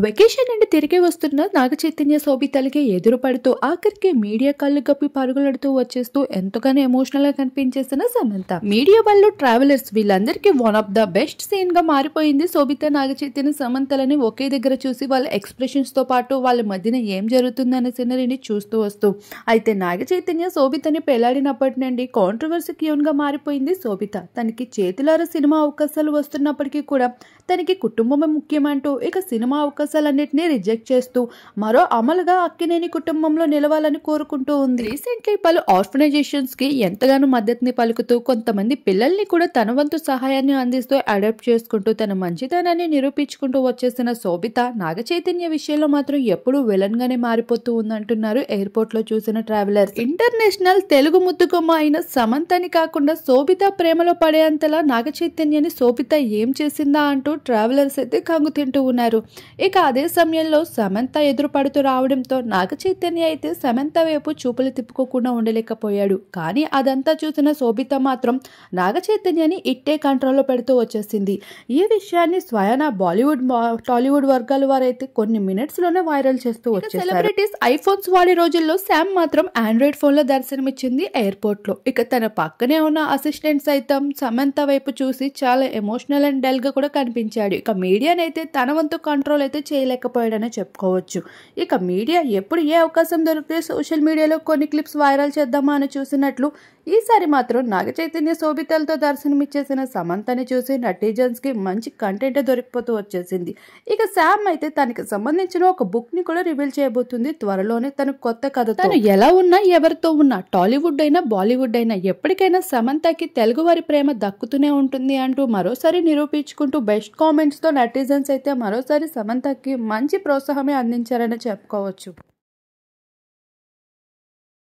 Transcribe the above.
Vacation నుండి తిరిగి వస్తున్న నాగచైతన్య శోభితలకి ఎదురుపడుతూ ఆఖరికి మీడియా కళ్ళు గప్పి పరుగులెడుతూ వచ్చేస్తూ ఎంతగానో ఎమోషనల్ గా కనిపించేసిన సమంత. మీడియా వాళ్ళు, ట్రావెలర్స్ వీళ్ళందరికీ one of the best scene గా మారిపోయింది శోభిత నాగచైతన్య సమంతలని ఒకే దగ్గర చూసి వాళ్ళ ఎక్స్ప్రెషన్స్ తో పాటు వాళ్ళ మధ్యన ఏం జరుగుతుంది అనే సీనరీని చూస్తూ వస్తూ. అయితే నాగచైతన్య శోభితని పెళ్లాడినప్పటి నుండి కాంట్రవర్సీ క్యూన్ గా మారిపోయింది శోభిత. తనకి చేతులార సినిమా అవకాశాలు వస్తున్నప్పటికీ కూడా తనకి కుటుంబమే ముఖ్యమంటూ ఇక సినిమా అవకాశాలన్నింటినీ రిజెక్ట్ చేస్తూ మరో అమలుగా అక్కినేని కుటుంబంలో నిలవాలని కోరుకుంటూ ఉంది. రీసెంట్లీ పలు ఆర్ఫనైజేషన్స్ కి ఎంతగానో మద్దతుని పలుకుతూ కొంతమంది పిల్లల్ని కూడా తన వంతు సహాయాన్ని అందిస్తూ అడాప్ట్ చేసుకుంటూ తన మంచితనాన్ని నిరూపించుకుంటూ వచ్చేసిన శోభిత నాగచైతన్య విషయంలో మాత్రం ఎప్పుడూ విలన్ గానే మారిపోతూ ఉందంటున్నారు ఎయిర్పోర్ట్ లో చూసిన ట్రావెలర్స్. ఇంటర్నేషనల్ తెలుగు ముద్దుగుమ్మ అయిన సమంతని కాకుండా శోభిత ప్రేమలో పడేంతలా నాగచైతన్యని శోభిత ఏం చేసిందా అంటూ ట్రావెలర్స్ అయితే కంగు తింటూ ఉన్నారు. ఇక అదే సమయంలో సమంత ఎదురు పడుతూ రావడంతో నాగచైతన్య అయితే సమంత వైపు చూపులు తిప్పుకోకుండా ఉండలేకపోయాడు. కానీ అదంతా చూసిన శోభిత మాత్రం నాగచైతన్యని ఇట్టే కంట్రోల్లో పెడుతూ వచ్చేసింది. ఈ విషయాన్ని స్వయాన బాలీవుడ్, టాలీవుడ్ వర్గాల వారైతే కొన్ని మినిట్స్ లోనే వైరల్ చేస్తూ వచ్చారు. సెలబ్రిటీస్ ఐఫోన్స్ వాడే రోజుల్లో శామ్ మాత్రం ఆండ్రాయిడ్ ఫోన్ లో దర్శనమిచ్చింది ఎయిర్పోర్ట్ లో. ఇక తన పక్కనే ఉన్న అసిస్టెంట్ సైతం సమంత వైపు చూసి చాలా ఎమోషనల్ అండ్ డల్ గా కూడా కనిపించాడు. ఇక మీడియానైతే తన వంతు కంట్రోల్ అయితే చేయలేకపోయాడనే చెప్పుకోవచ్చు. ఇక మీడియా ఎప్పుడు ఏ అవకాశం దొరికితే సోషల్ మీడియాలో కొన్ని క్లిప్స్ వైరల్ చేద్దామా అని చూసినట్లు ఈసారి మాత్రం నాగచైతన్య శోభితలతో దర్శనమిచ్చేసిన సమంతని చూసి నెటిజన్స్ కి మంచి కంటెంట్ దొరికిపోతూ వచ్చేసింది. ఇక శామ్ అయితే తనకి సంబంధించిన ఒక బుక్ ని కూడా రివీల్ చేయబోతుంది త్వరలోనే. తన కొత్త కథ తను ఎలా ఉన్నా ఎవరితో ఉన్నా టాలీవుడ్ అయినా బాలీవుడ్ అయినా ఎప్పటికైనా సమంతకి తెలుగు వారి ప్రేమ దక్కుతూనే ఉంటుంది అంటూ మరోసారి నిరూపించుకుంటూ బెస్ట్ కామెంట్స్ తో నెటిజన్స్ అయితే మరోసారి సమంతకి మంచి ప్రోత్సాహమే అందించారని చెప్పుకోవచ్చు.